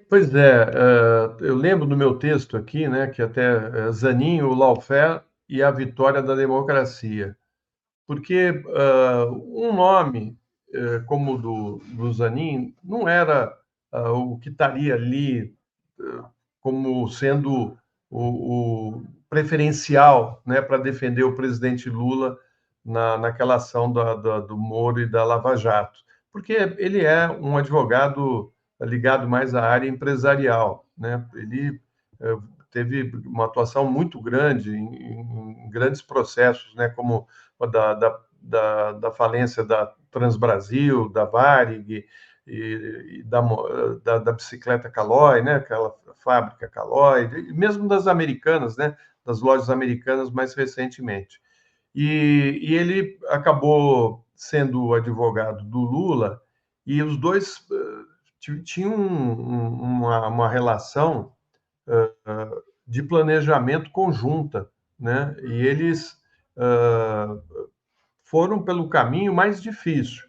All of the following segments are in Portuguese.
Pois é, eu lembro no meu texto aqui, né, que até Zanin, o lawfare e a vitória da democracia, porque um nome como o do Zanin não era o que estaria ali como sendo o preferencial, né, para defender o presidente Lula naquela ação do Moro e da Lava Jato, porque ele é um advogado ligado mais à área empresarial, né? Ele eh, teve uma atuação muito grande em grandes processos, né, como o da falência da Transbrasil, da Varig e da bicicleta Caloi, né, aquela fábrica Caloi, e mesmo das americanas, né, das lojas americanas mais recentemente. E ele acabou sendo o advogado do Lula, e os dois tinham uma relação de planejamento conjunta, né? E eles uh, foram pelo caminho mais difícil,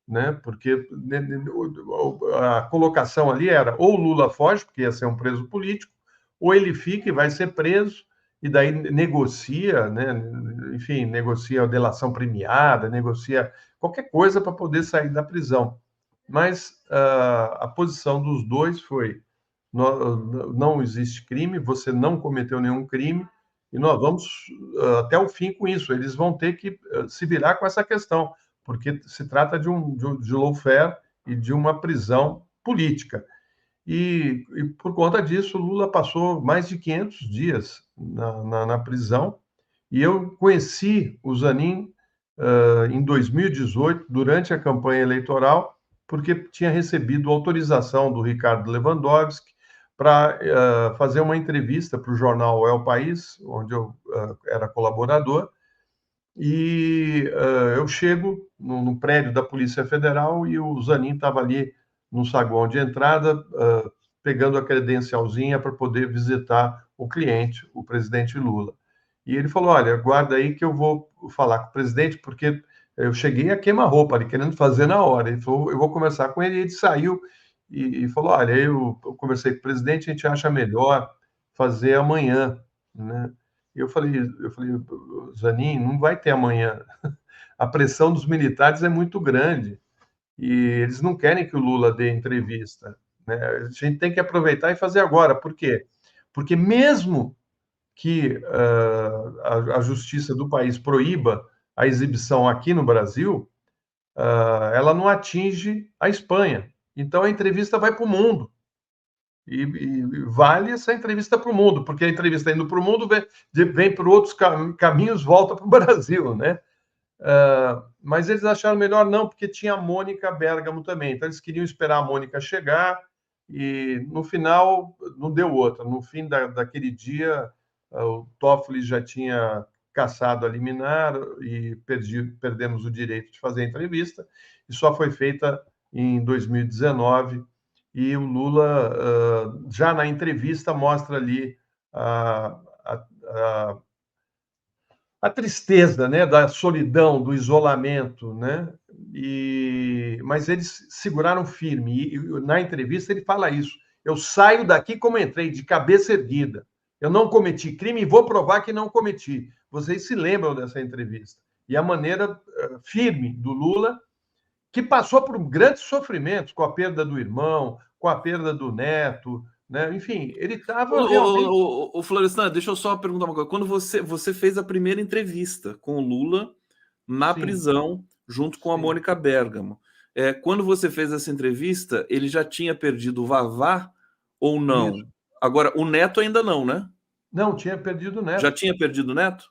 né? Porque a colocação ali era ou Lula foge, porque ia ser um preso político, ou ele fica e vai ser preso, e daí negocia, né? Enfim, negocia a delação premiada, negocia qualquer coisa para poder sair da prisão. Mas a posição dos dois foi: não existe crime, você não cometeu nenhum crime, e nós vamos até o fim com isso. Eles vão ter que se virar com essa questão, porque se trata de lawfare e de uma prisão política. E por conta disso, Lula passou mais de 500 dias na prisão. E eu conheci o Zanin em 2018, durante a campanha eleitoral, porque tinha recebido autorização do Ricardo Lewandowski para fazer uma entrevista para o jornal El País, onde eu era colaborador. E eu chego no prédio da Polícia Federal e o Zanin estava ali no saguão de entrada, pegando a credencialzinha para poder visitar o cliente, o presidente Lula. E ele falou: Olha, guarda aí que eu vou falar com o presidente, porque eu cheguei a queima-roupa ali, querendo fazer na hora. Ele falou: Eu vou conversar com ele. E ele saiu e falou: Olha, eu conversei com o presidente, a gente acha melhor fazer amanhã, né? Eu falei, Zanin, não vai ter amanhã. A pressão dos militares é muito grande e eles não querem que o Lula dê entrevista, né? A gente tem que aproveitar e fazer agora. Por quê? Porque mesmo que a justiça do país proíba a exibição aqui no Brasil, ela não atinge a Espanha. Então a entrevista vai para o mundo. E vale essa entrevista para o mundo, porque a entrevista indo para o mundo vem por outros caminhos, volta para o Brasil, né? Mas eles acharam melhor não, porque tinha a Mônica Bergamo também. Então eles queriam esperar a Mônica chegar e no final não deu outra. No fim daquele dia, o Toffoli já tinha cassado a liminar e perdemos o direito de fazer a entrevista, e só foi feita em 2019. E o Lula, já na entrevista, mostra ali a, a, a tristeza, né, da solidão, do isolamento, né? Mas eles seguraram firme. E na entrevista ele fala isso: eu saio daqui como entrei, de cabeça erguida. Eu não cometi crime e vou provar que não cometi. Vocês se lembram dessa entrevista? E a maneira firme do Lula, que passou por grandes sofrimentos com a perda do irmão, com a perda do neto, né? Enfim, ele estava realmente. Ô, Florestan, deixa eu só perguntar uma coisa. Quando você fez a primeira entrevista com o Lula na Sim, prisão, junto com a sim. Mônica Bergamo, quando você fez essa entrevista, ele já tinha perdido o Vavá ou Isso. não? Agora, o Neto ainda não, né? Não, tinha perdido o Já neto. tinha perdido o Neto?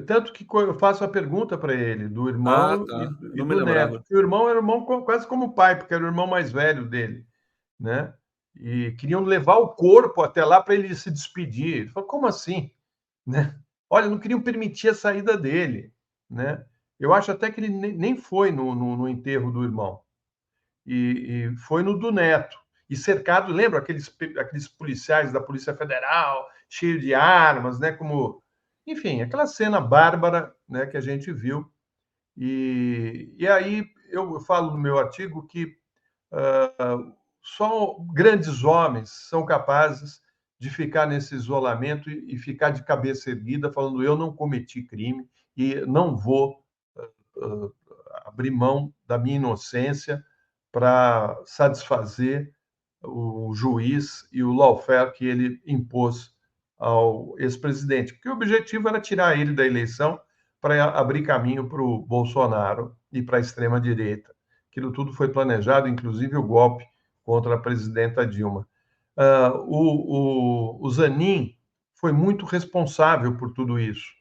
Tanto que eu faço a pergunta para ele do Ah, irmão tá. Eu e não me do neto. lembrava. O irmão era irmão quase como o pai, porque era o irmão mais velho dele, né? E queriam levar o corpo até lá para ele se despedir. Ele falou: como assim? Né? Olha, não queriam permitir a saída dele, né? Eu acho até que ele nem foi no enterro do irmão, e foi no do neto. E cercado, lembra aqueles policiais da Polícia Federal, cheio de armas, né? Como, enfim, aquela cena bárbara, né, que a gente viu. E aí eu falo no meu artigo que só grandes homens são capazes de ficar nesse isolamento e ficar de cabeça erguida, falando: eu não cometi crime e não vou abrir mão da minha inocência para satisfazer o juiz e o lawfare que ele impôs ao ex-presidente, porque o objetivo era tirar ele da eleição para abrir caminho para o Bolsonaro e para a extrema-direita. Aquilo tudo foi planejado, inclusive o golpe contra a presidenta Dilma. O Zanin foi muito responsável por tudo isso,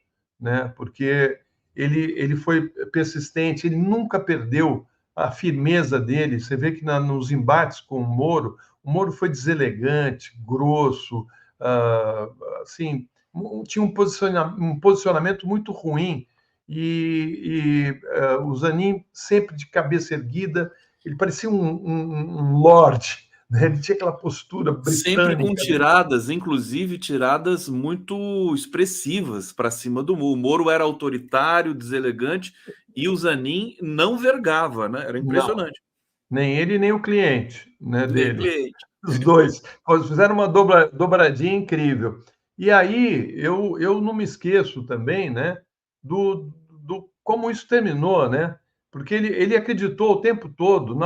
né? Porque ele foi persistente, ele nunca perdeu a firmeza dele. Você vê que nos embates com o Moro foi deselegante, grosso, assim, tinha um posicionamento muito ruim. O Zanin sempre de cabeça erguida, ele parecia um lorde, né? Ele tinha aquela postura Sempre com britânica. tiradas, inclusive tiradas muito expressivas para cima do Moro. O Moro era autoritário, deselegante, e o Zanin não vergava, né? Era Não, impressionante. nem ele, nem o cliente, né, Nem dele. cliente. Os dois. Fizeram uma dobradinha incrível. E aí, eu não me esqueço também, né, do como isso terminou, né? Porque ele acreditou o tempo todo,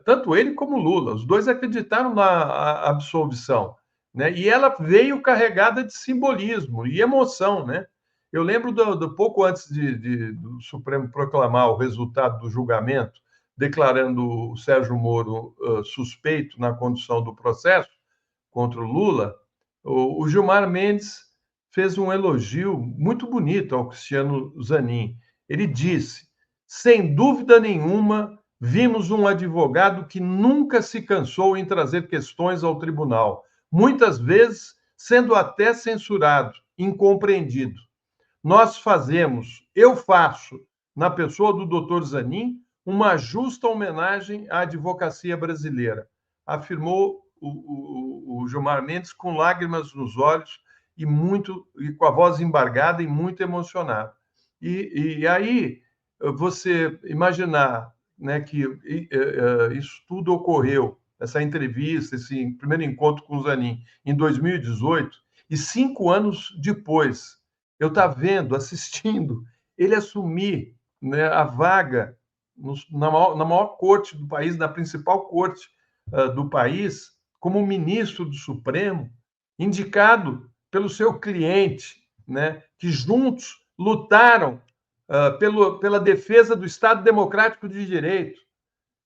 tanto ele como o Lula, os dois acreditaram na absolvição, né? E ela veio carregada de simbolismo e emoção, né? Eu lembro do pouco antes do Supremo proclamar o resultado do julgamento, declarando o Sérgio Moro suspeito na condução do processo contra o Lula, o Gilmar Mendes fez um elogio muito bonito ao Cristiano Zanin. Ele disse: sem dúvida nenhuma, vimos um advogado que nunca se cansou em trazer questões ao tribunal, muitas vezes sendo até censurado, incompreendido. Eu faço, na pessoa do Dr. Zanin, uma justa homenagem à advocacia brasileira, afirmou o Gilmar Mendes com lágrimas nos olhos e com a voz embargada e muito emocionado. E aí você imaginar, né, que isso tudo ocorreu, essa entrevista, esse primeiro encontro com o Zanin, em 2018, e 5 anos depois eu estar vendo, assistindo ele assumir, né, a vaga na maior corte do país, na principal corte do país, como ministro do Supremo, indicado pelo seu cliente, né, que juntos lutaram pela defesa do Estado Democrático de Direito,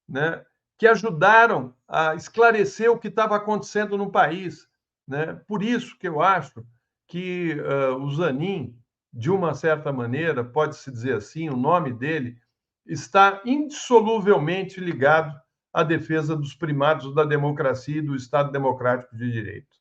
né, que ajudaram a esclarecer o que estava acontecendo no país, né? Por isso que eu acho que o Zanin, de uma certa maneira, pode-se dizer assim, o nome dele está indissoluvelmente ligado à defesa dos primados da democracia e do Estado Democrático de Direito.